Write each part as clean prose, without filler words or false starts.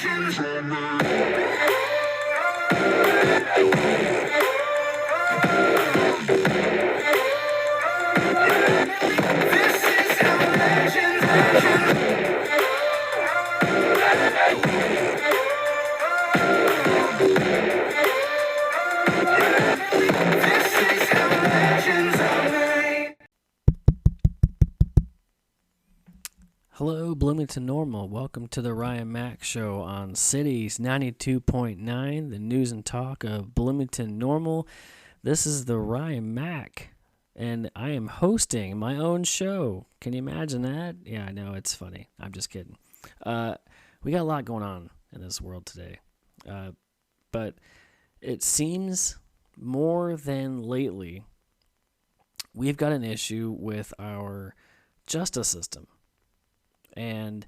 Hello, Bloomington Normal. Welcome to the Ryan Mack Show on Cities 92.9, the news and talk of Bloomington Normal. This is the Ryan Mack, and I am hosting my own show. Can you imagine that? Yeah, I know, it's funny. I'm just kidding. We got a lot going on in this world today, but it seems more than lately we've got an issue with our justice system. And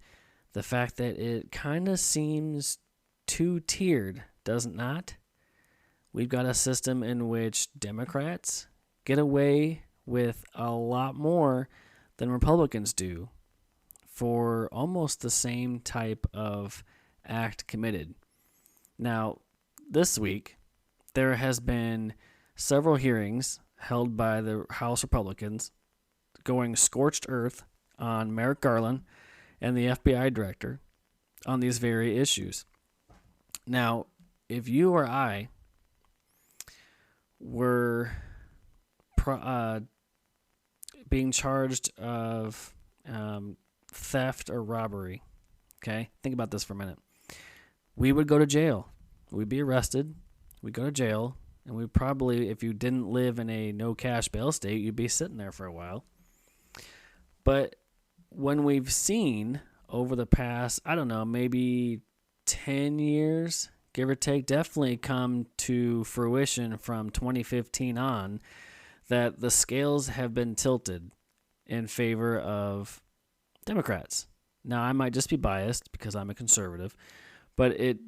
the fact that it kind of seems two-tiered, does it not? We've got a system in which Democrats get away with a lot more than Republicans do for almost the same type of act committed. Now, this week, there has been several hearings held by the House Republicans going scorched earth on Merrick Garland and the FBI director on these very issues. Now, if you or I were being charged of theft or robbery, okay, think about this for a minute. We would go to jail. We'd be arrested. We'd go to jail. And we probably, if you didn't live in a no cash bail state, you'd be sitting there for a while. But when we've seen over the past, I don't know, maybe 10 years, give or take, definitely come to fruition from 2015 on, that the scales have been tilted in favor of Democrats. Now, I might just be biased because I'm a conservative, but it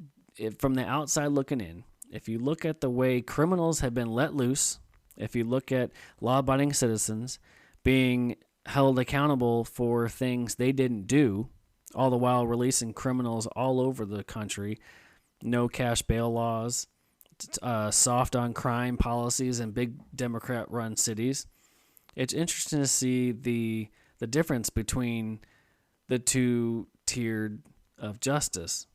from the outside looking in, if you look at the way criminals have been let loose, if you look at law-abiding citizens being held accountable for things they didn't do, all the while releasing criminals all over the country, no cash bail laws, soft on crime policies in big Democrat-run cities. It's interesting to see the difference between the two-tiered of justice.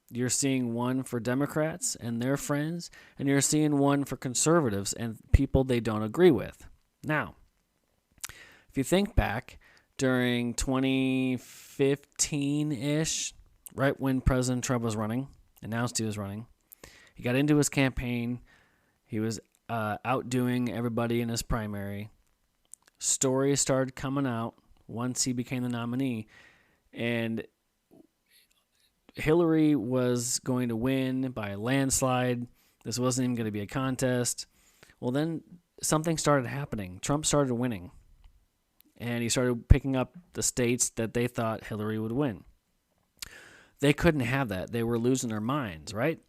You're seeing one for Democrats and their friends, and you're seeing one for conservatives and people they don't agree with. Now, if you think back during 2015-ish, right when President Trump was running, announced he was running, he got into his campaign. He was outdoing everybody in his primary. Stories started coming out once he became the nominee, and Hillary was going to win by a landslide. This wasn't even going to be a contest. Well, then something started happening. Trump started winning. And he started picking up the states that they thought Hillary would win. They couldn't have that. They were losing their minds, right?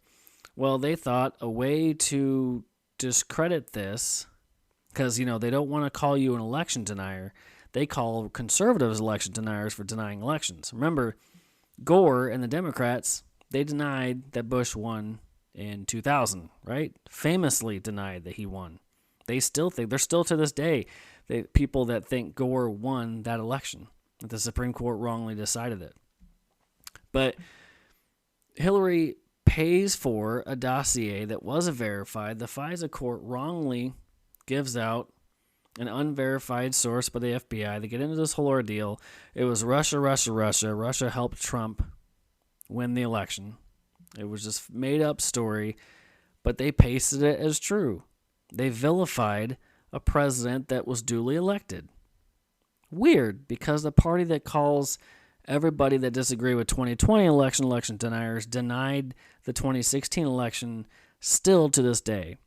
Well, they thought a way to discredit this, because, you know, they don't want to call you an election denier. They call conservatives election deniers for denying elections. Remember, Gore and the Democrats, they denied that Bush won in 2000, right? Famously denied that he won. They still think, they're still to this day, people that think Gore won that election, that the Supreme Court wrongly decided it. But Hillary pays for a dossier that wasn't verified. The FISA court wrongly gives out an unverified source by the FBI. They get into this whole ordeal. It was Russia. Russia helped Trump win the election. It was just made-up story, but they pasted it as true. They vilified a president that was duly elected. Weird, because the party that calls everybody that disagree with 2020 election deniers denied the 2016 election still to this day.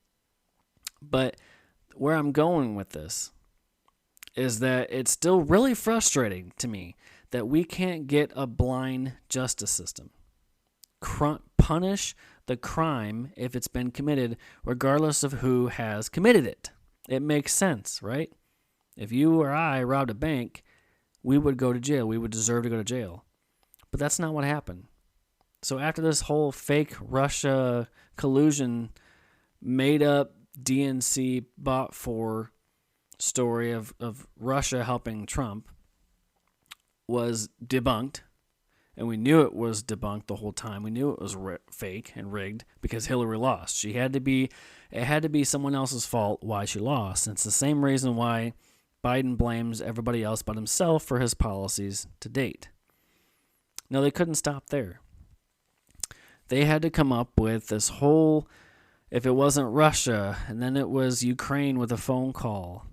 But where I'm going with this is that it's still really frustrating to me that we can't get a blind justice system. Punish the crime if it's been committed, regardless of who has committed it. It makes sense, right? If you or I robbed a bank, we would go to jail. We would deserve to go to jail. But that's not what happened. So after this whole fake Russia collusion, made up DNC bought for story of Russia helping Trump was debunked, and we knew it was debunked the whole time. We knew it was fake and rigged because Hillary lost. It had to be someone else's fault why she lost. And it's the same reason why Biden blames everybody else but himself for his policies to date. No, they couldn't stop there. They had to come up with this whole, if it wasn't Russia, and then it was Ukraine with a phone call.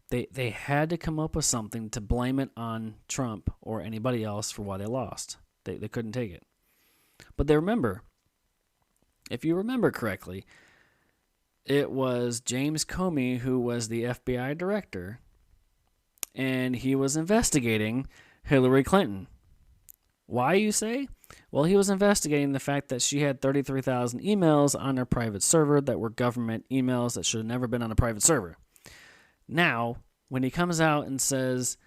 They had to come up with something to blame it on Trump or anybody else for why they lost. They couldn't take it. But if you remember correctly, it was James Comey who was the FBI director, and he was investigating Hillary Clinton. Why, you say? Well, he was investigating the fact that she had 33,000 emails on her private server that were government emails that should have never been on a private server. Now, when he comes out and says,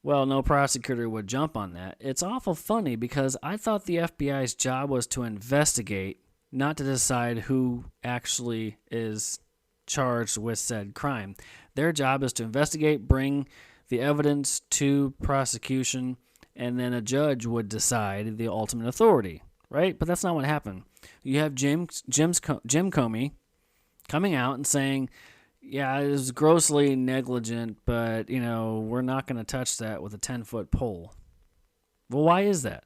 well, no prosecutor would jump on that, it's awful funny because I thought the FBI's job was to investigate, not to decide who actually is charged with said crime. Their job is to investigate, bring the evidence to prosecution, and then a judge would decide the ultimate authority, right? But that's not what happened. You have Jim Comey coming out and saying, yeah, it was grossly negligent, but, we're not going to touch that with a 10-foot pole. Well, why is that?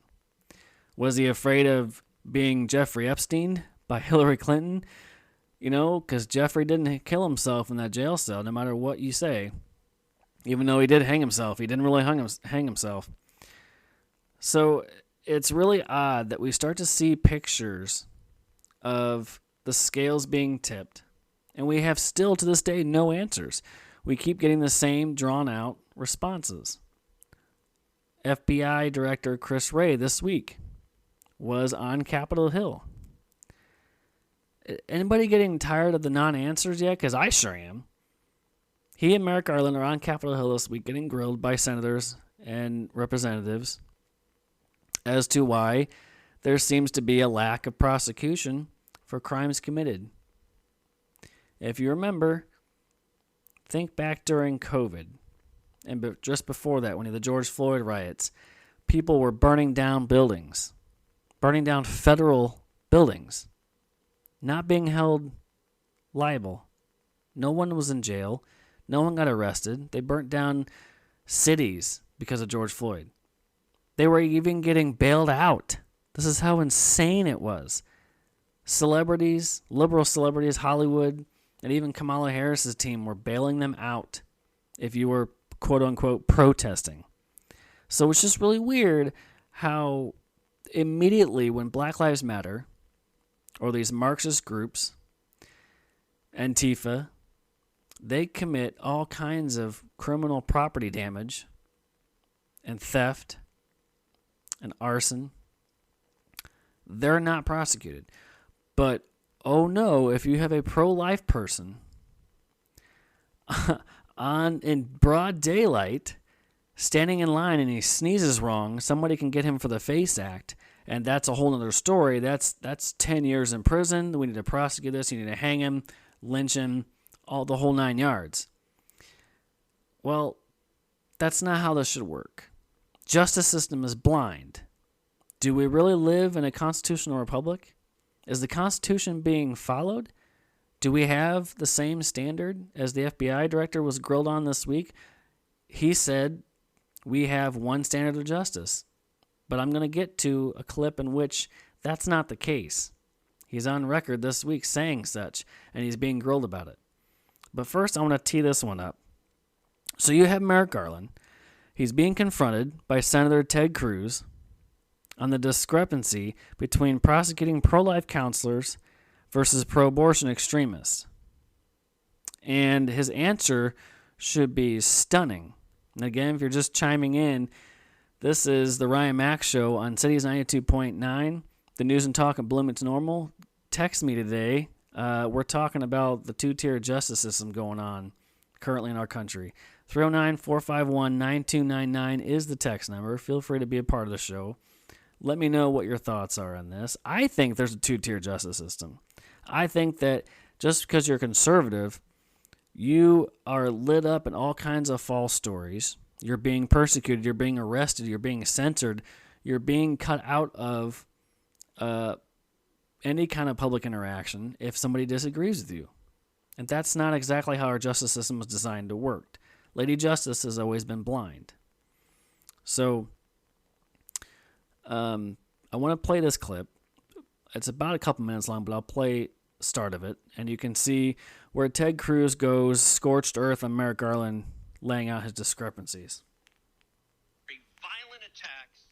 Was he afraid of being Jeffrey Epstein by Hillary Clinton? Because Jeffrey didn't kill himself in that jail cell, no matter what you say. Even though he did hang himself, he didn't really hang himself. So it's really odd that we start to see pictures of the scales being tipped, and we have still to this day no answers. We keep getting the same drawn-out responses. FBI Director Chris Wray this week was on Capitol Hill. Anybody getting tired of the non-answers yet? Because I sure am. He and Merrick Garland are on Capitol Hill this week getting grilled by senators and representatives as to why there seems to be a lack of prosecution for crimes committed. If you remember, think back during COVID and just before that, when the George Floyd riots, people were burning down buildings, burning down federal buildings, not being held liable. No one was in jail. No one got arrested. They burnt down cities because of George Floyd. They were even getting bailed out. This is how insane it was. Celebrities, liberal celebrities, Hollywood, and even Kamala Harris's team were bailing them out if you were, quote-unquote, protesting. So it's just really weird how immediately when Black Lives Matter or these Marxist groups, Antifa, they commit all kinds of criminal property damage and theft and arson. They're not prosecuted. But, oh no, if you have a pro-life person in broad daylight standing in line and he sneezes wrong, somebody can get him for the FACE Act, and that's a whole other story. That's 10 years in prison. We need to prosecute this. You need to hang him, lynch him, the whole 9 yards. Well, that's not how this should work. Justice system is blind. Do we really live in a constitutional republic? Is the Constitution being followed? Do we have the same standard as the FBI director was grilled on this week? He said we have one standard of justice. But I'm going to get to a clip in which that's not the case. He's on record this week saying such, and he's being grilled about it. But first, I want to tee this one up. So you have Merrick Garland. He's being confronted by Senator Ted Cruz on the discrepancy between prosecuting pro-life counselors versus pro-abortion extremists. And his answer should be stunning. And again, if you're just chiming in, this is the Ryan Mack Show on Cities 92.9, the news and talk at Bloomington Normal. Text me today. We're talking about the two-tier justice system going on currently in our country. 309-451-9299 is the text number. Feel free to be a part of the show. Let me know what your thoughts are on this. I think there's a two-tier justice system. I think that just because you're conservative, you are lit up in all kinds of false stories. You're being persecuted. You're being arrested. You're being censored. You're being cut out of any kind of public interaction if somebody disagrees with you. And that's not exactly how our justice system was designed to work. Lady Justice has always been blind. So I want to play this clip. It's about a couple minutes long, but I'll play start of it. And you can see where Ted Cruz goes scorched earth on Merrick Garland, laying out his discrepancies. Violent attacks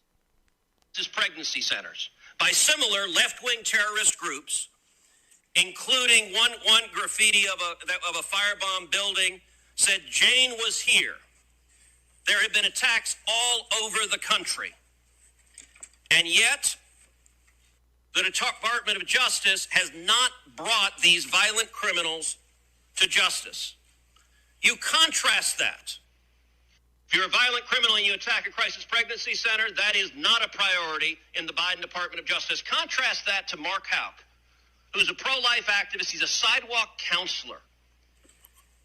to pregnancy centers by similar left-wing terrorist groups, including one graffiti of a firebomb building said Jane was here. There have been attacks all over the country. And yet, the Department of Justice has not brought these violent criminals to justice. You contrast that. If you're a violent criminal and you attack a crisis pregnancy center, that is not a priority in the Biden Department of Justice. Contrast that to Mark Houck, who's a pro-life activist. He's a sidewalk counselor.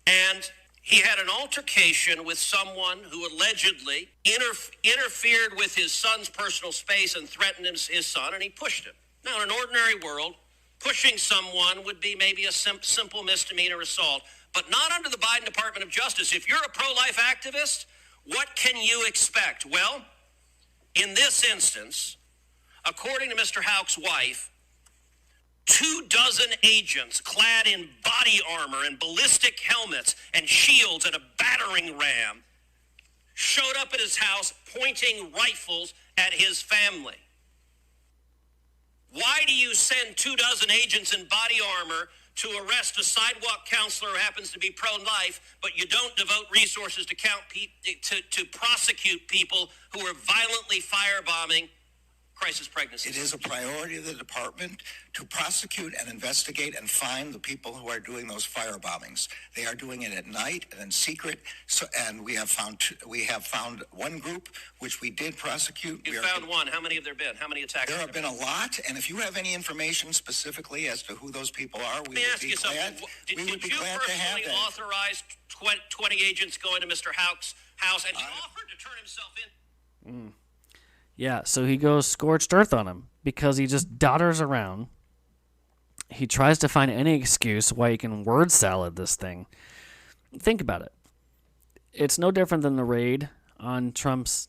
And he had an altercation with someone who allegedly interfered with his son's personal space and threatened his son, and he pushed him. Now, in an ordinary world, pushing someone would be maybe a simple misdemeanor assault, but not under the Biden Department of Justice. If you're a pro-life activist, what can you expect? Well, in this instance, according to Mr. Houck's wife, 24 agents clad in body armor and ballistic helmets and shields and a battering ram showed up at his house pointing rifles at his family. Why do you send 24 agents in body armor to arrest a sidewalk counselor who happens to be pro-life, but you don't devote resources to prosecute people who are violently firebombing crisis pregnancy? It is a priority of the department to prosecute and investigate and find the people who are doing those firebombings. They are doing it at night and in secret. And we have found one group which we did prosecute. You found one. How many have there been? How many attacks? There have been a lot. And if you have any information specifically as to who those people are, we would be glad. Did you personally authorize 20 agents going to Mr. Houck's house, and he offered to turn himself in? Yeah, so he goes scorched earth on him because he just dodders around. He tries to find any excuse why he can word salad this thing. Think about it. It's no different than the raid on Trump's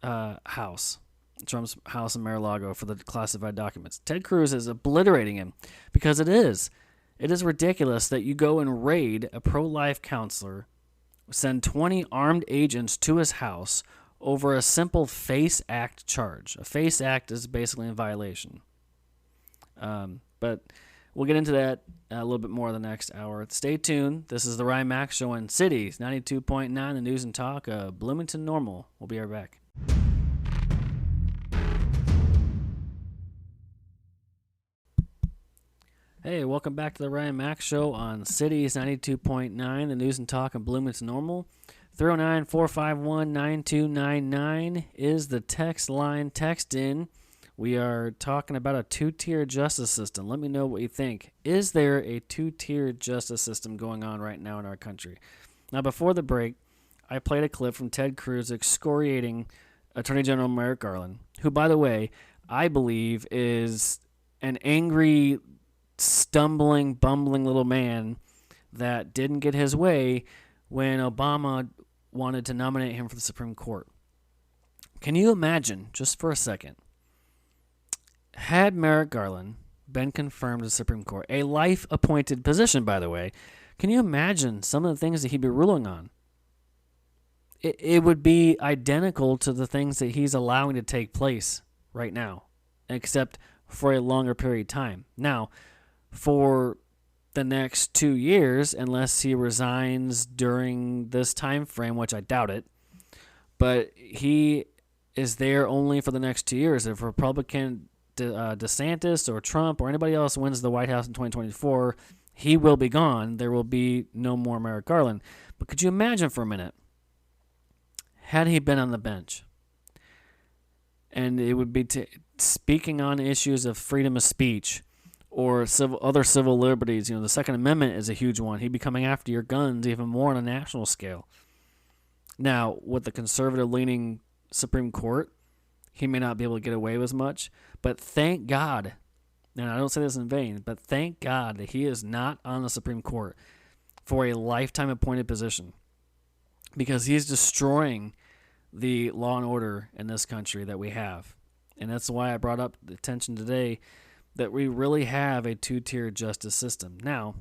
house in Mar-a-Lago for the classified documents. Ted Cruz is obliterating him because it is. It is ridiculous that you go and raid a pro-life counselor, send 20 armed agents to his house over a simple FACE Act charge. A FACE Act is basically in violation. But we'll get into that a little bit more the next hour. Stay tuned. This is the Ryan Max Show on Cities 92.9, the news and talk of Bloomington Normal. We'll be right back. Hey, welcome back to the Ryan Max Show on Cities 92.9, the news and talk of Bloomington Normal. 309-451-9299 is the text line. Text in. We are talking about a two-tier justice system. Let me know what you think. Is there a two-tier justice system going on right now in our country? Now, before the break, I played a clip from Ted Cruz excoriating Attorney General Merrick Garland, who, by the way, I believe is an angry, stumbling, bumbling little man that didn't get his way when Obama wanted to nominate him for the Supreme Court. Can you imagine, just for a second, had Merrick Garland been confirmed to the Supreme Court, a life-appointed position, by the way, can you imagine some of the things that he'd be ruling on? It would be identical to the things that he's allowing to take place right now, except for a longer period of time. Now, for the next 2 years, unless he resigns during this time frame, which I doubt it, but he is there only for the next 2 years. If Republican DeSantis or Trump or anybody else wins the White House in 2024, he will be gone. There will be no more Merrick Garland. But could you imagine for a minute, had he been on the bench and it would be speaking on issues of freedom of speech or other civil liberties. The Second Amendment is a huge one. He'd be coming after your guns even more on a national scale. Now, with the conservative-leaning Supreme Court, he may not be able to get away with as much, but thank God, and I don't say this in vain, but thank God that he is not on the Supreme Court for a lifetime appointed position, because he's destroying the law and order in this country that we have. And that's why I brought up the attention today that we really have a two-tier justice system. Now,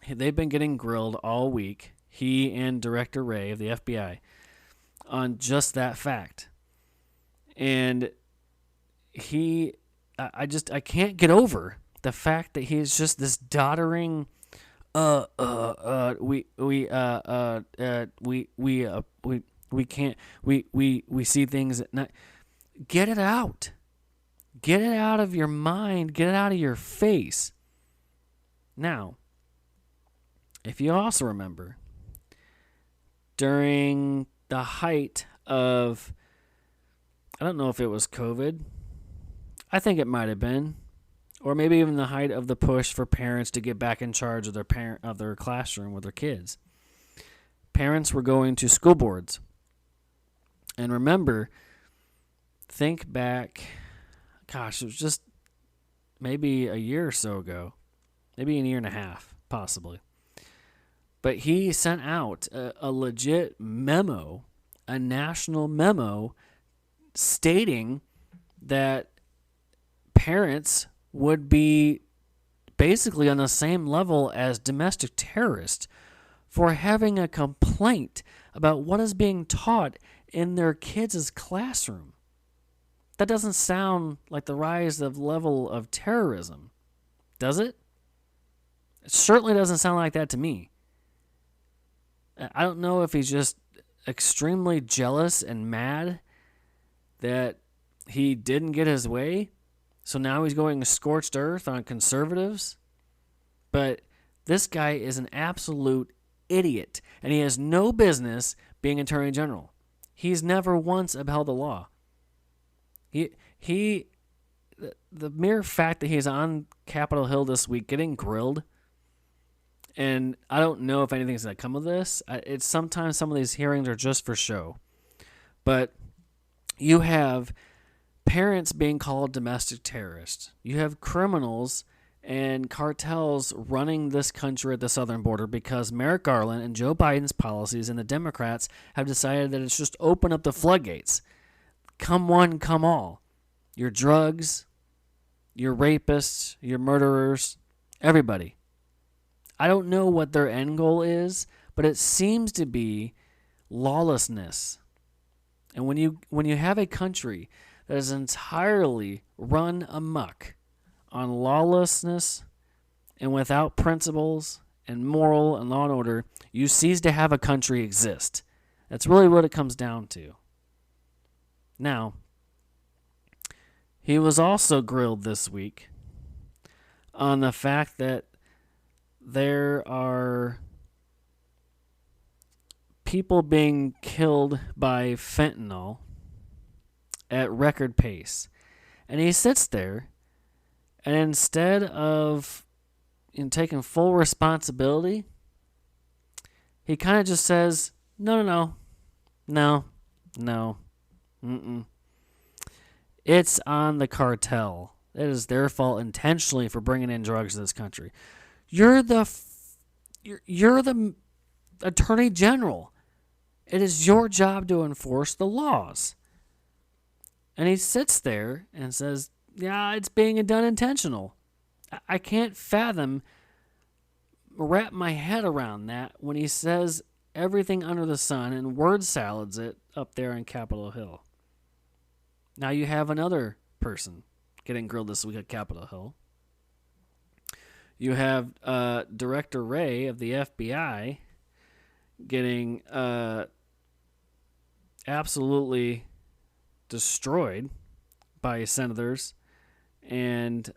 they've been getting grilled all week, he and Director Wray of the FBI, on just that fact. And I can't get over the fact that he's just this doddering, we see things at night. Get it out. Get it out of your mind. Get it out of your face. Now, if you also remember, during the height of, I don't know if it was COVID. I think it might have been. Or maybe even the height of the push for parents to get back in charge of their classroom with their kids. Parents were going to school boards. And remember, think back, gosh, it was just maybe a year or so ago. Maybe a year and a half, possibly. But he sent out a legit memo, a national memo, stating that parents would be basically on the same level as domestic terrorists for having a complaint about what is being taught in their kids' classroom. That doesn't sound like the rise of level of terrorism, does it? It certainly doesn't sound like that to me. I don't know if he's just extremely jealous and mad that he didn't get his way, so now he's going scorched earth on conservatives. But this guy is an absolute idiot, and he has no business being Attorney General. He's never once upheld the law. The mere fact that he's on Capitol Hill this week getting grilled, and I don't know if anything's going to come of this. It's sometimes some of these hearings are just for show. But you have parents being called domestic terrorists. You have criminals and cartels running this country at the southern border because Merrick Garland and Joe Biden's policies and the Democrats have decided that it's just open up the floodgates. Come one, come all. Your drugs, your rapists, your murderers, everybody. I don't know what their end goal is, but it seems to be lawlessness. And when you have a country that is entirely run amok on lawlessness and without principles and moral and law and order, you cease to have a country exist. That's really what it comes down to. Now, he was also grilled this week on the fact that there are people being killed by fentanyl at record pace. And he sits there, and instead of taking full responsibility, he kind of just says, no. It's on the cartel. It is their fault intentionally for bringing in drugs to this country. You're the Attorney General. It is your job to enforce the laws. And he sits there and says, yeah, it's being done intentional. I can't wrap my head around that when he says everything under the sun and word salads it up there on Capitol Hill. Now you have another person getting grilled this week at Capitol Hill. You have Director Wray of the FBI getting absolutely destroyed by senators, and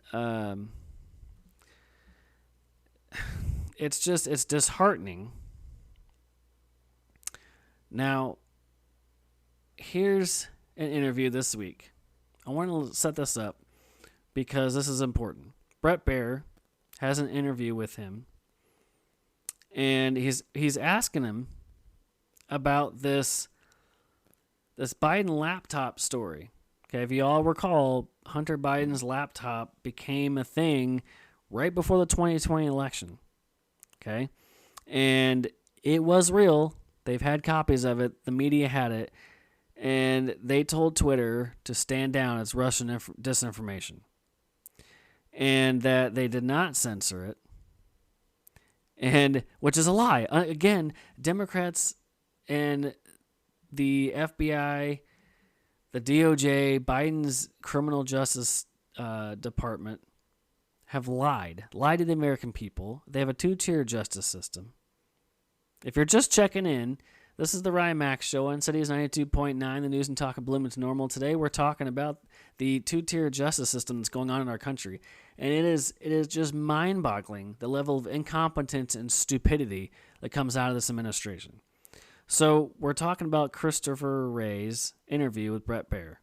it's disheartening. Now, here's an interview this week. I want to set this up because this is important. Brett Baer has an interview with him, and he's asking him about this Biden laptop story. Okay, if you all recall, Hunter Biden's laptop became a thing right before the 2020 election. Okay, and it was real. They've had copies of it. The media had it, and they told Twitter to stand down. It's Russian disinformation, and that they did not censor it. And which is a lie. Again, Democrats and the FBI, the DOJ, Biden's criminal justice department have lied to the American people. They have a two-tier justice system. If you're just checking in, this is the Ryan Max Show on Cities 92.9, the news and talk of Bloomington Normal. Today we're talking about the two-tier justice system that's going on in our country. And it is just mind-boggling, the level of incompetence and stupidity that comes out of this administration. So we're talking about Christopher Wray's interview with Brett Baer.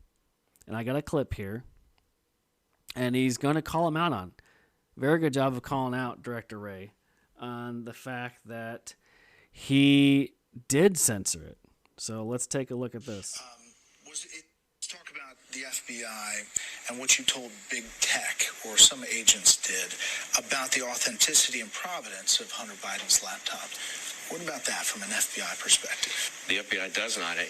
And I got a clip here. And he's going to call him out on. Very good job of calling out Director Wray on the fact that he did censor it. So let's take a look at this. Let's talk about the FBI and what you told Big Tech, or some agents did, about the authenticity and provenance of Hunter Biden's laptop. What about that from an FBI perspective? The FBI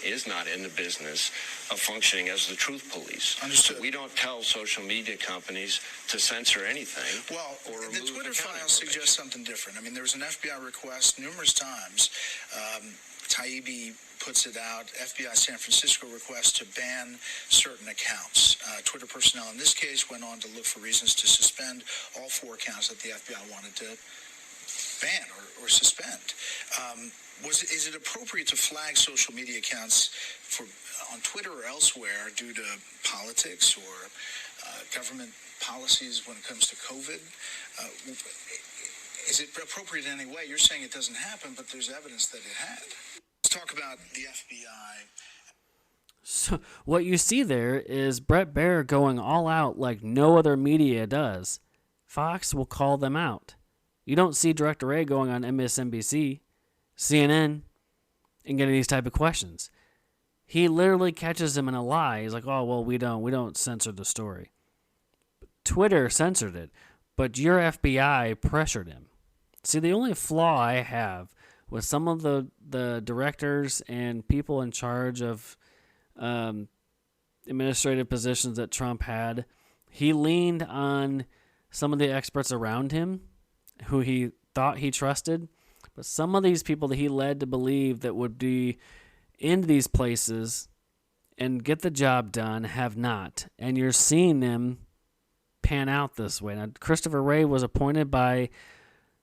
is not in the business of functioning as the truth police. Understood. We don't tell social media companies to censor anything. Well, or the Twitter file suggests something different. I mean, there was an FBI request numerous times. Taibbi puts it out. FBI San Francisco request to ban certain accounts. Twitter personnel in this case went on to look for reasons to suspend all 4 accounts that the FBI wanted to ban or suspend. Is it appropriate to flag social media accounts on Twitter or elsewhere due to politics or government policies when it comes to COVID? Is it appropriate in any way? You're saying it doesn't happen, but there's evidence that it had. Let's talk about the FBI. So what you see there is Brett Baer going all out like no other media does. Fox will call them out. You don't see Director Wray going on MSNBC, CNN, and getting these type of questions. He literally catches him in a lie. He's like, "Oh, well, we don't censor the story." Twitter censored it, but your FBI pressured him. See, the only flaw I have with some of the directors and people in charge of administrative positions that Trump had, he leaned on some of the experts around him who he thought he trusted, but some of these people that he led to believe that would be in these places and get the job done have not. And you're seeing them pan out this way. Now, Christopher Wray was appointed by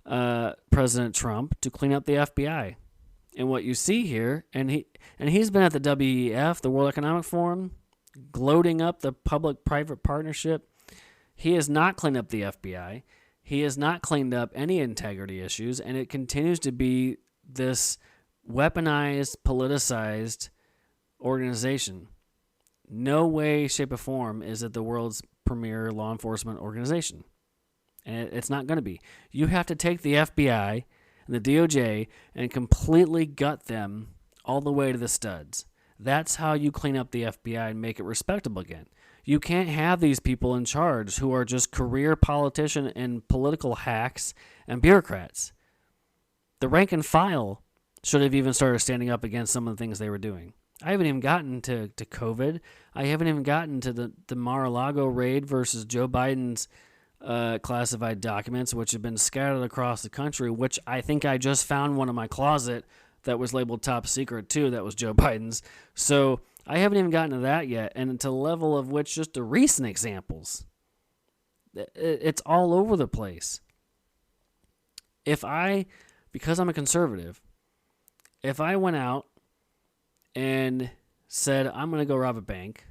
President Trump to clean up the FBI. And what you see here, and he's been at the WEF, the World Economic Forum, gloating up the public-private partnership. He has not cleaned up the FBI. He has not cleaned up any integrity issues, and it continues to be this weaponized, politicized organization. No way, shape, or form is it the world's premier law enforcement organization. And it's not going to be. You have to take the FBI and the DOJ and completely gut them all the way to the studs. That's how you clean up the FBI and make it respectable again. You can't have these people in charge who are just career politicians and political hacks and bureaucrats. The rank and file should have even started standing up against some of the things they were doing. I haven't even gotten to COVID. I haven't even gotten to the Mar-a-Lago raid versus Joe Biden's classified documents, which have been scattered across the country, which I think I just found one in my closet that was labeled top secret too. That was Joe Biden's. So I haven't even gotten to that yet, and to the level of which just the recent examples, it's all over the place. Because I'm a conservative, if I went out and said, I'm going to go rob a bank,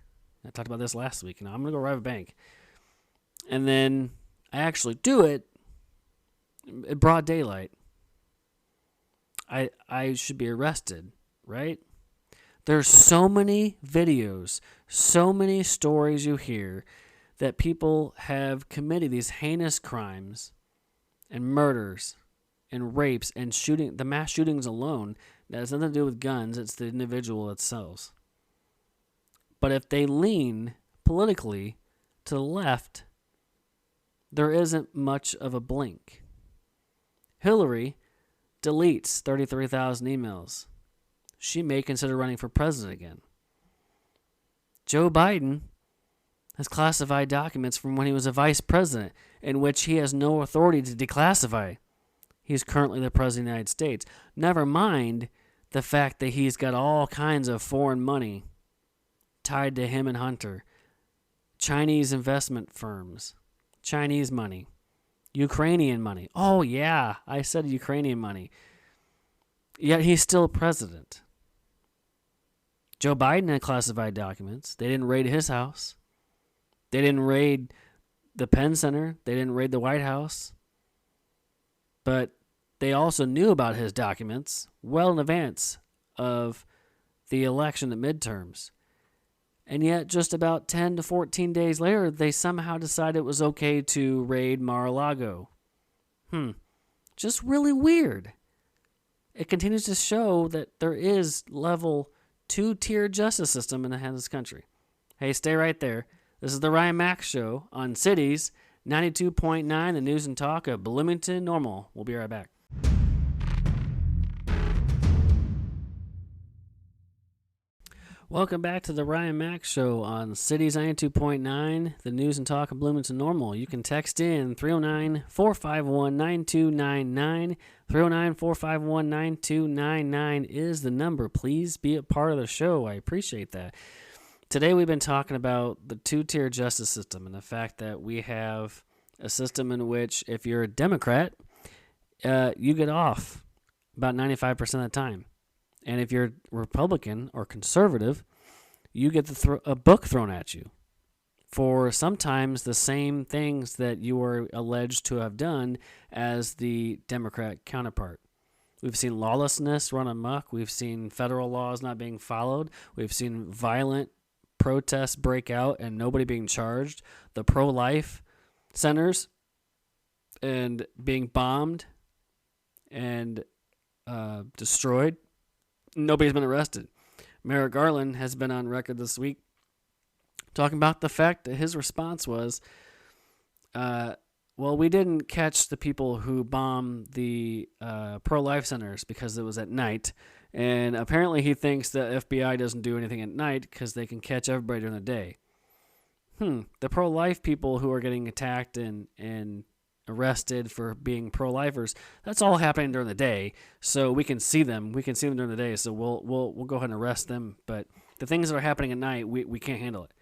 I talked about this last week, I'm going to go rob a bank, and then I actually do it in broad daylight, I should be arrested, right? There's so many videos, so many stories you hear that people have committed these heinous crimes and murders and rapes and the mass shootings alone. That has nothing to do with guns. It's the individual itself. But if they lean politically to the left, there isn't much of a blink. Hillary deletes 33,000 emails. She may consider running for president again. Joe Biden has classified documents from when he was a vice president, in which he has no authority to declassify. He's currently the president of the United States. Never mind the fact that he's got all kinds of foreign money tied to him and Hunter. Chinese investment firms, Chinese money, Ukrainian money. Oh, yeah, I said Ukrainian money. Yet he's still president. Joe Biden had classified documents. They didn't raid his house. They didn't raid the Penn Center. They didn't raid the White House. But they also knew about his documents well in advance of the election, the midterms. And yet, just about 10 to 14 days later, they somehow decided it was okay to raid Mar-a-Lago. Just really weird. It continues to show that there is level 2-tier justice system in this country. Hey, stay right there. This is the Ryan Mack Show on Cities 92.9, the news and talk of Bloomington Normal. We'll be right back. Welcome back to the Ryan Mack Show on Cities 92.9, the news and talk of Bloomington Normal. You can text in 309-451-9299. 309-451-9299 is the number. Please be a part of the show. I appreciate that. Today we've been talking about the 2-tier justice system and the fact that we have a system in which if you're a Democrat, you get off about 95% of the time. And if you're Republican or conservative, you get a book thrown at you for sometimes the same things that you are alleged to have done as the Democrat counterpart. We've seen lawlessness run amok. We've seen federal laws not being followed. We've seen violent protests break out and nobody being charged. The pro-life centers and being bombed and destroyed. Nobody's been arrested. Merrick Garland has been on record this week talking about the fact that his response was, well, we didn't catch the people who bombed the pro-life centers because it was at night. And apparently he thinks that FBI doesn't do anything at night because they can catch everybody during the day. The pro-life people who are getting attacked and arrested for being pro-lifers, that's all happening during the day, so we can see them. We can see them during the day, so we'll go ahead and arrest them. But the things that are happening at night, we can't handle it.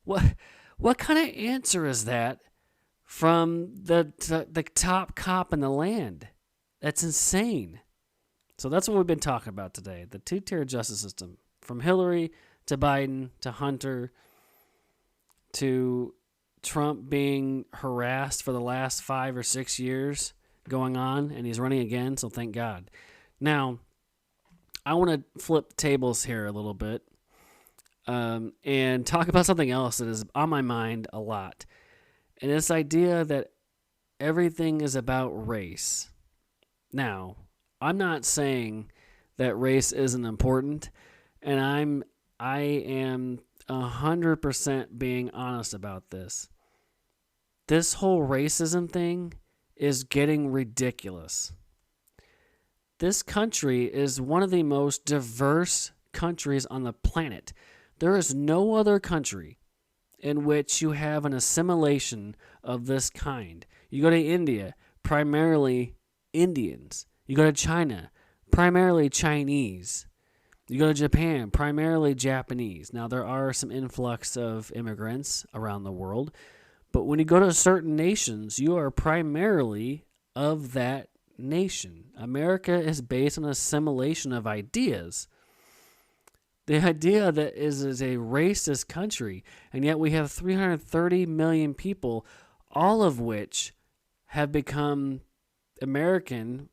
What kind of answer is that from the top cop in the land? That's insane. So that's what we've been talking about today, the 2-tier justice system, from Hillary to Biden to Hunter to Trump being harassed for the last 5 or 6 years going on, and he's running again, so thank God. Now, I want to flip tables here a little bit and talk about something else that is on my mind a lot. And this idea that everything is about race. Now, I'm not saying that race isn't important, and I am 100% being honest about this. This whole racism thing is getting ridiculous. This country is one of the most diverse countries on the planet. There is no other country in which you have an assimilation of this kind. You go to India, primarily Indians. You go to China, primarily Chinese. You go to Japan, primarily Japanese. Now, there are some influx of immigrants around the world, but when you go to certain nations, you are primarily of that nation. America is based on assimilation of ideas. The idea that is a racist country, and yet we have 330 million people, all of which have become American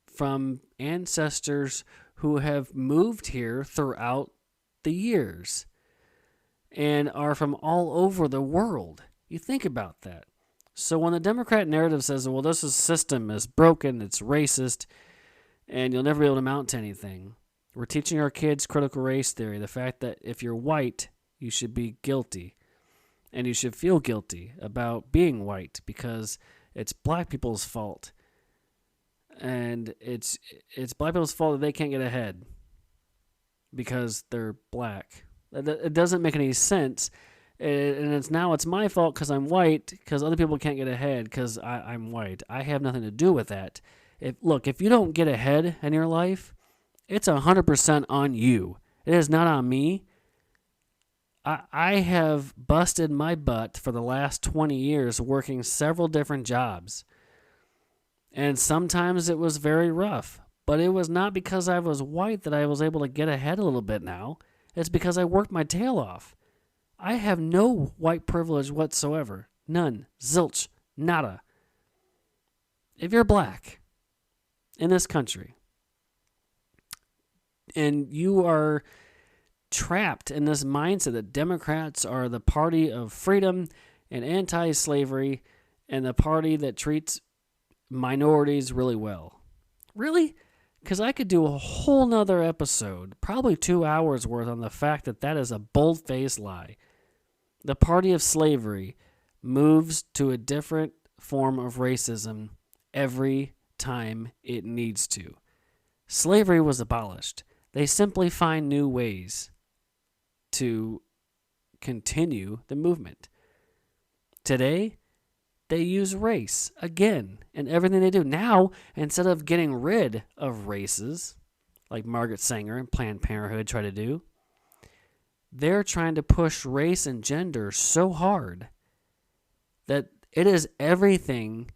from ancestors who have moved here throughout the years and are from all over the world. You think about that. So when the Democrat narrative says, well, this system is broken, it's racist, and you'll never be able to amount to anything, we're teaching our kids critical race theory, the fact that if you're white, you should be guilty. And you should feel guilty about being white because it's black people's fault. And it's black people's fault that they can't get ahead because they're black. It doesn't make any sense. And it's my fault because I'm white, because other people can't get ahead because I'm white. I have nothing to do with that. If you don't get ahead in your life, it's 100% on you. It is not on me. I have busted my butt for the last 20 years working several different jobs. And sometimes it was very rough. But it was not because I was white that I was able to get ahead a little bit now. It's because I worked my tail off. I have no white privilege whatsoever. None. Zilch. Nada. If you're black in this country and you are trapped in this mindset that Democrats are the party of freedom and anti-slavery and the party that treats minorities really well. Really? Because I could do a whole nother episode, probably 2 hours worth, on the fact that is a bold-faced lie. The party of slavery moves to a different form of racism every time it needs to. Slavery was abolished. They simply find new ways to continue the movement. Today, they use race again in everything they do. Now, instead of getting rid of races, like Margaret Sanger and Planned Parenthood try to do, they're trying to push race and gender so hard that it is everything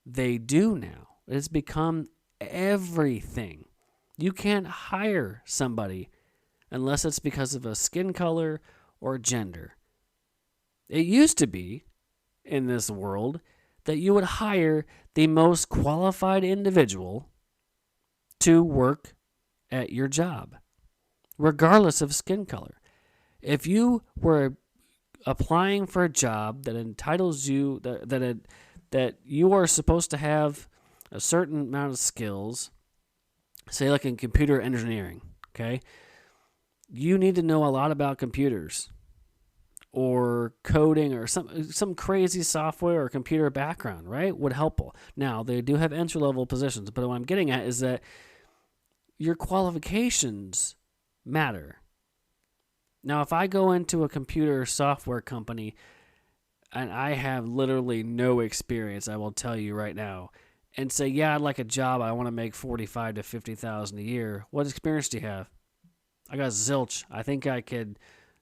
they do now. It has become everything. You can't hire somebody unless it's because of a skin color or gender. It used to be, in this world, that you would hire the most qualified individual to work at your job, regardless of skin color. If you were applying for a job that entitles you, that you are supposed to have a certain amount of skills, say like in computer engineering, okay? You need to know a lot about computers or coding or some crazy software or computer background, right? Would help. Now, they do have entry-level positions, but what I'm getting at is that your qualifications matter. Now, if I go into a computer software company and I have literally no experience, I will tell you right now, and say, yeah, I'd like a job, I want to make $45,000 to $50,000 a year. What experience do you have? I got zilch. I think I could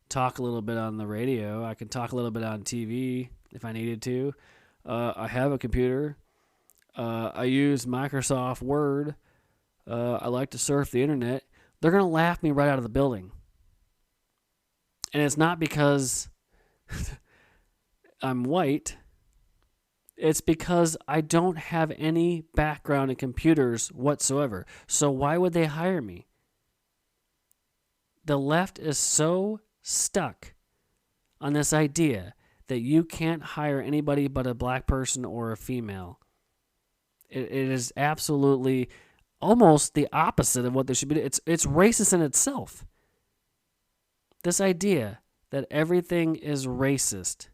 talk a little bit on the radio. I can talk a little bit on TV if I needed to. I have a computer. I use Microsoft Word. I like to surf the internet. They're going to laugh me right out of the building. And it's not because I'm white. It's because I don't have any background in computers whatsoever. So why would they hire me? The left is so stuck on this idea that you can't hire anybody but a black person or a female. It is absolutely almost the opposite of what they should be doing. It's racist in itself. This idea that everything is racist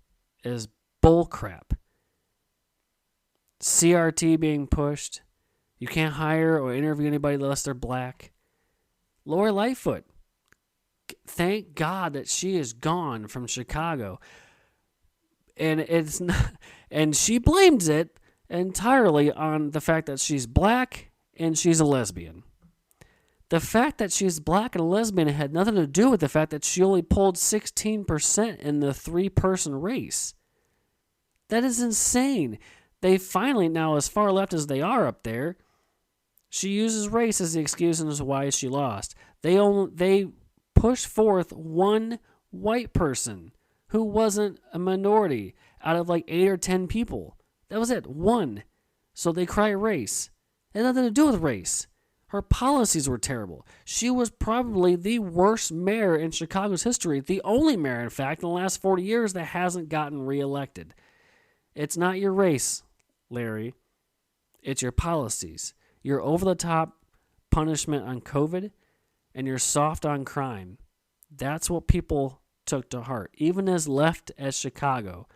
is bullcrap. CRT being pushed. You can't hire or interview anybody unless they're black. Lori Lightfoot. Thank God that she is gone from Chicago. And it's not, and she blames it entirely on the fact that she's black and she's a lesbian. The fact that she's black and a lesbian had nothing to do with the fact that she only pulled 16% in the 3-person race. That is insane. They finally, now as far left as they are up there, she uses race as the excuse as to why she lost. They push forth one white person who wasn't a minority out of like 8 or 10 people. That was it. One. So they cry race. It had nothing to do with race. Her policies were terrible. She was probably the worst mayor in Chicago's history, the only mayor, in fact, in the last 40 years that hasn't gotten reelected. It's not your race, Larry. It's your policies. Your over-the-top punishment on COVID and you're soft on crime. That's what people took to heart, even as left as Chicago.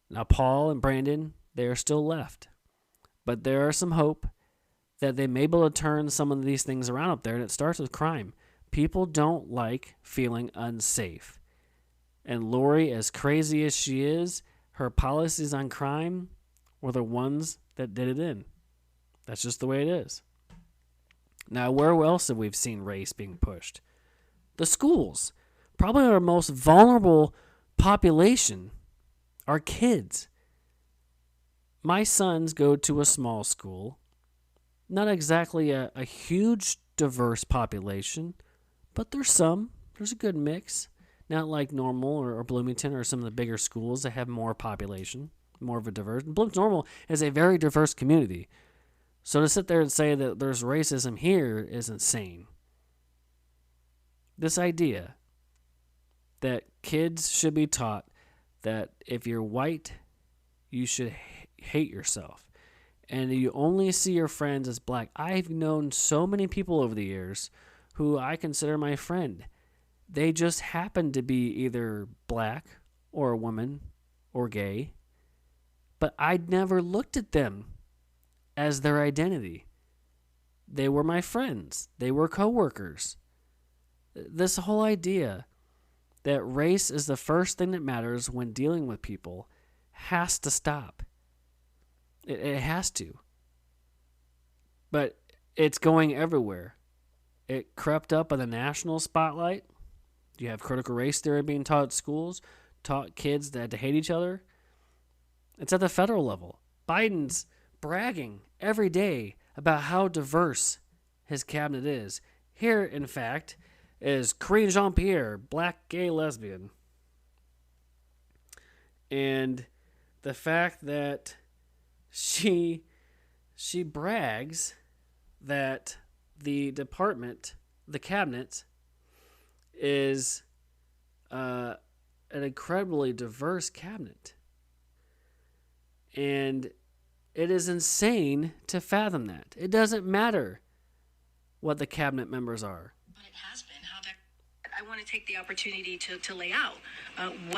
Now, Paul and Brandon, they are still left. But there are some hope that they may be able to turn some of these things around up there, and it starts with crime. People don't like feeling unsafe. And Lori, as crazy as she is, her policies on crime were the ones that did it in. That's just the way it is. Now, where else have we seen race being pushed? The schools. Probably our most vulnerable population are kids. My sons go to a small school. Not exactly a huge diverse population, but there's a good mix. Not like Normal or Bloomington or some of the bigger schools that have more population, more of a diverse. Bloomington Normal is a very diverse community. So to sit there and say that there's racism here is insane. This idea that kids should be taught that if you're white, you should hate yourself. And you only see your friends as black. I've known so many people over the years who I consider my friend. They just happen to be either black or a woman or gay. But I'd never looked at them as their identity. They were my friends. They were coworkers. This whole idea that race is the first thing that matters when dealing with people has to stop. It has to. But it's going everywhere. It crept up in the national spotlight. You have critical race theory being taught at schools, taught kids that to hate each other. It's at the federal level. Biden's bragging every day about how diverse his cabinet is. Here, in fact, is Karine Jean-Pierre, black, gay, lesbian. And the fact that she brags that the department, the cabinet, is an incredibly diverse cabinet. And it is insane to fathom that. It doesn't matter what the cabinet members are. But it has been. I want to take the opportunity to lay out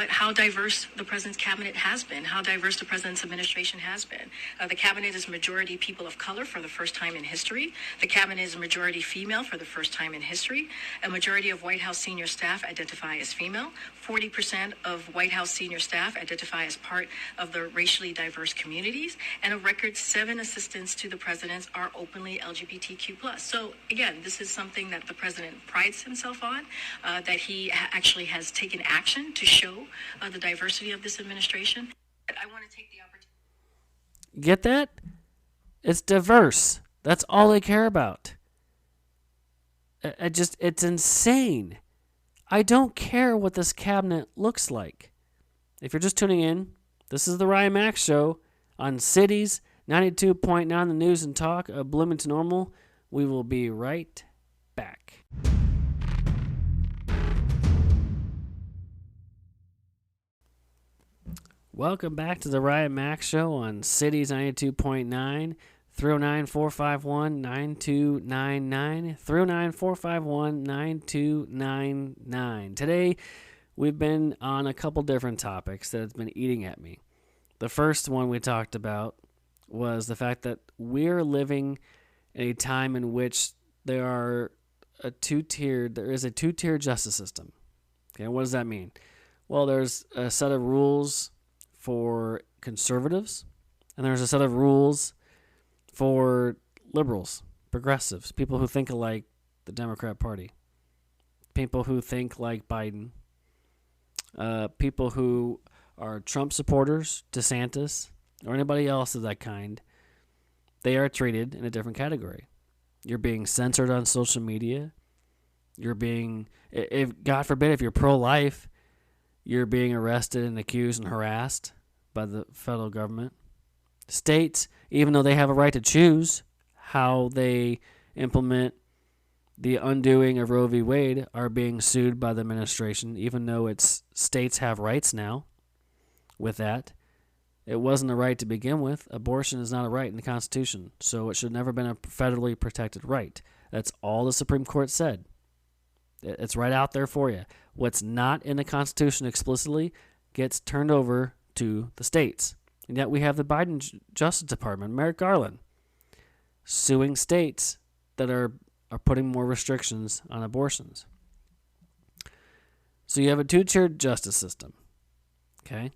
how diverse the president's cabinet has been, how diverse the president's administration has been. The cabinet is majority people of color for the first time in history. The cabinet is majority female for the first time in history. A majority of White House senior staff identify as female. 40% of White House senior staff identify as part of the racially diverse communities. And a record 7 assistants to the president are openly LGBTQ+. So again, this is something that the president prides himself on. That he actually has taken action to show the diversity of this administration. But I want to take the opportunity. Get that? It's diverse. That's all they care about. It's insane. I don't care what this cabinet looks like. If you're just tuning in, this is the Ryan Max Show on Cities 92.9 The News and Talk of Bloomington Normal. We will be right back. Welcome back to the Ryan Max Show on Cities 92.9, 309-451-9299, 309-451-9299. Today, we've been on a couple different topics that have been eating at me. The first one we talked about was the fact that we're living in a time in which there is a two-tiered justice system. Okay, what does that mean? Well, there's a set of rules for conservatives, and there's a set of rules for liberals, progressives, people who think like the Democrat Party, people who think like Biden, people who are Trump supporters, DeSantis, or anybody else of that kind. They are treated in a different category. You're being censored on social media. You're being, if God forbid, if you're pro-life, you're being arrested and accused and harassed by the federal government. States, even though they have a right to choose how they implement the undoing of Roe v. Wade are being sued by the administration, even though its states have rights now with that. It wasn't a right to begin with. Abortion is not a right in the Constitution, so it should never have been a federally protected right. That's all the Supreme Court said. It's right out there for you. What's not in the Constitution explicitly gets turned over to the states. And yet we have the Biden Justice Department, Merrick Garland, suing states that are putting more restrictions on abortions. So you have a two-tiered justice system. Okay?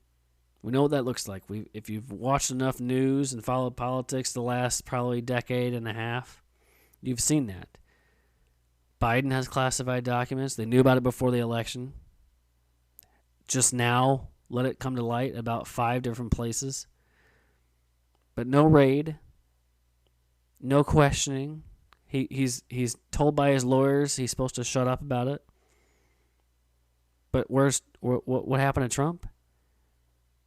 We know what that looks like. If you've watched enough news and followed politics the last probably decade and a half, you've seen that. Biden has classified documents. They knew about it before the election. Just now, let it come to light about 5 different places. But no raid, no questioning. He's told by his lawyers he's supposed to shut up about it. But what happened to Trump?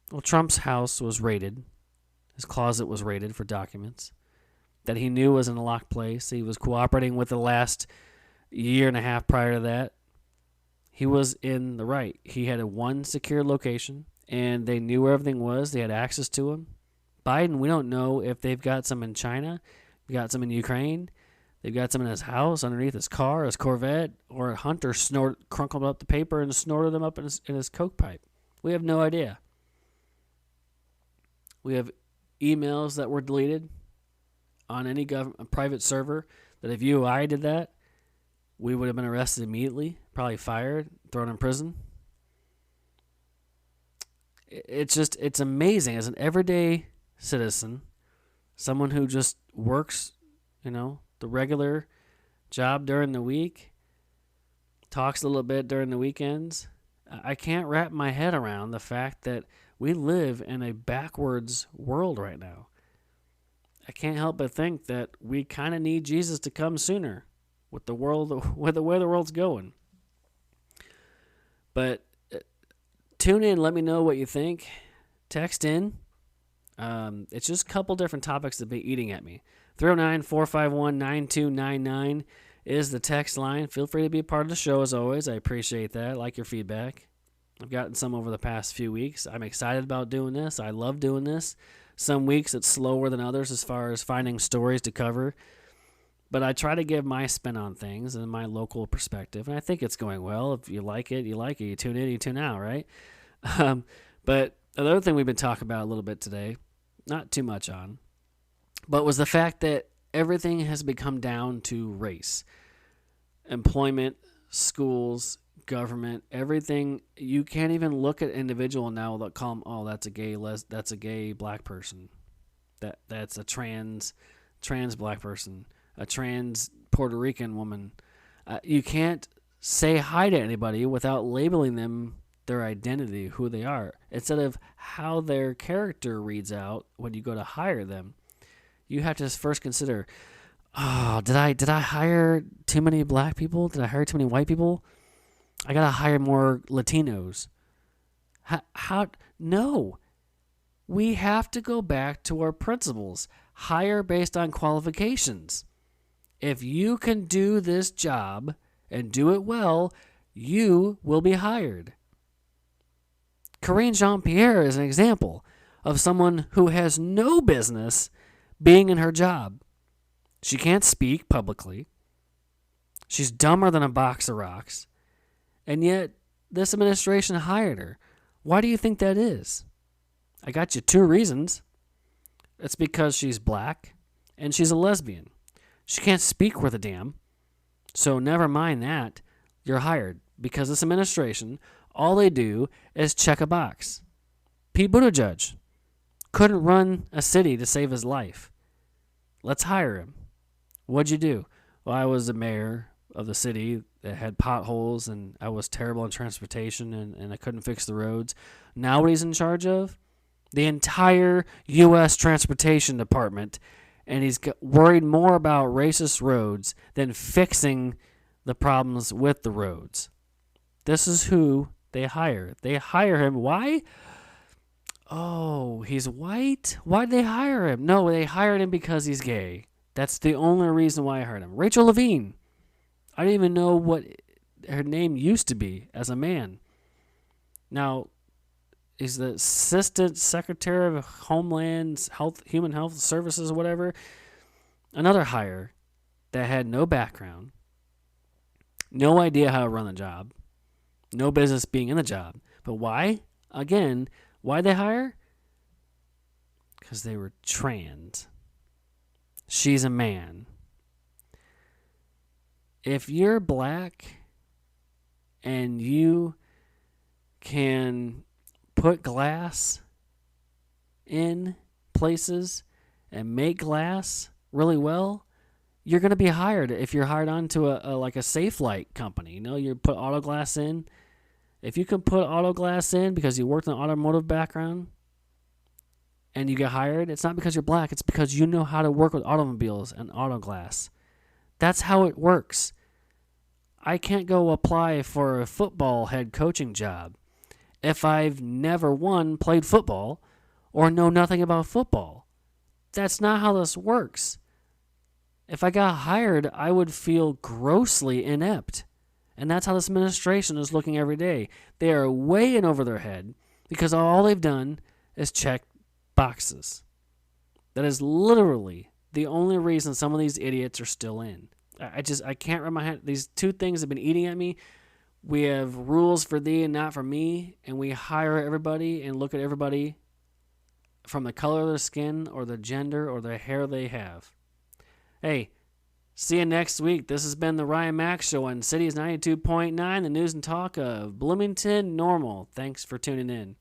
Well, Trump's house was raided. His closet was raided for documents that he knew was in a locked place. He was cooperating with the last year and a half prior to that. He was in the right. He had a one secure location, and they knew where everything was. They had access to him. Biden, we don't know if they've got some in China, they've got some in Ukraine, they've got some in his house, underneath his car, his Corvette, or Hunter crunkled up the paper and snorted them up in his Coke pipe. We have no idea. We have emails that were deleted on any private server that if you or I did that, we would have been arrested immediately, probably fired, thrown in prison. It's amazing as an everyday citizen, someone who just works, the regular job during the week, talks a little bit during the weekends. I can't wrap my head around the fact that we live in a backwards world right now. I can't help but think that we kind of need Jesus to come sooner with the world, with the way the world's going. But tune in, let me know what you think. Text in. It's just a couple different topics that be eating at me. 309-451-9299 is the text line. Feel free to be a part of the show as always. I appreciate that. I like your feedback. I've gotten some over the past few weeks. I'm excited about doing this. I love doing this. Some weeks it's slower than others as far as finding stories to cover. But I try to give my spin on things and my local perspective. And I think it's going well. If you like it, you like it. You tune in, you tune out, right? But another thing we've been talking about a little bit today, not too much on, but was the fact that everything has become down to race. Employment, schools, government, everything. You can't even look at an individual now that call them, oh, that's a gay black person. That's a trans black person, a trans Puerto Rican woman. You can't say hi to anybody without labeling them their identity, who they are, instead of how their character reads out when you go to hire them. You have to first consider, oh, did I hire too many black people? Did I hire too many white people? I gotta hire more Latinos. No. We have to go back to our principles. Hire based on qualifications. If you can do this job and do it well, you will be hired. Karine Jean-Pierre is an example of someone who has no business being in her job. She can't speak publicly. She's dumber than a box of rocks. And yet, this administration hired her. Why do you think that is? I got you 2 reasons. It's because she's black and she's a lesbian. She can't speak worth a damn. So never mind that. You're hired. Because this administration, all they do is check a box. Pete Buttigieg couldn't run a city to save his life. Let's hire him. What'd you do? Well, I was the mayor of the city that had potholes and I was terrible in transportation and I couldn't fix the roads. Now what he's in charge of? The entire U.S. Transportation Department, and he's worried more about racist roads than fixing the problems with the roads. This is who they hire. They hire him. Why? Oh, he's white? Why'd they hire him? No, they hired him because he's gay. That's the only reason why I hired him. Rachel Levine. I didn't even know what her name used to be as a man. Now, he's the Assistant Secretary of Homeland Health, Human Health Services, whatever. Another hire that had no background, no idea how to run the job, no business being in the job. But why? Again, why'd they hire? Because they were trans. She's a man. If you're black and you can put glass in places and make glass really well, you're going to be hired. If you're hired onto a Safe Light company, you put auto glass in. If you can put auto glass in because you worked in an automotive background and you get hired, it's not because you're black. It's because you know how to work with automobiles and auto glass. That's how it works. I can't go apply for a football head coaching job if I've never, played football or know nothing about football. That's not how this works. If I got hired, I would feel grossly inept. And that's how this administration is looking every day. They are way in over their head because all they've done is check boxes. That is literally the only reason some of these idiots are still in. I can't wrap my head. These two things have been eating at me. We have rules for thee and not for me, and we hire everybody and look at everybody from the color of their skin or the gender or the hair they have. Hey, see you next week. This has been the Ryan Mack Show on Cities 92.9, the news and talk of Bloomington Normal. Thanks for tuning in.